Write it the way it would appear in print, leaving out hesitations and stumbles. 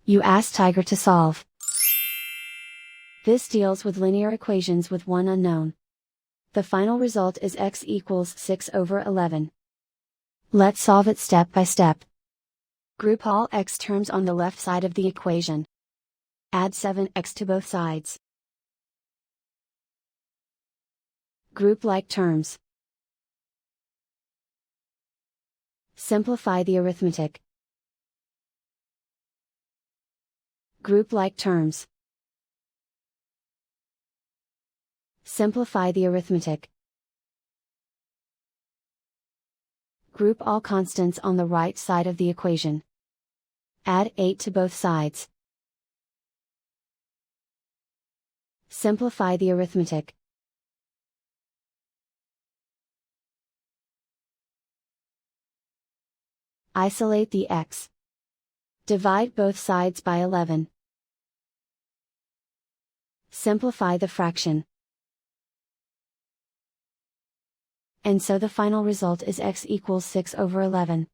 You ask Tiger to solve. This deals with linear equations with one unknown. The final result is x equals 6/11. Let's solve it step by step. Group all x terms on the left side of the equation. Add 7x to both sides. Group like terms. Simplify the arithmetic. Group like terms. Simplify the arithmetic. Group all constants on the right side of the equation. Add 8 to both sides. Simplify the arithmetic. Isolate the x. Divide both sides by 11. Simplify the fraction. And so the final result is x equals 6/11.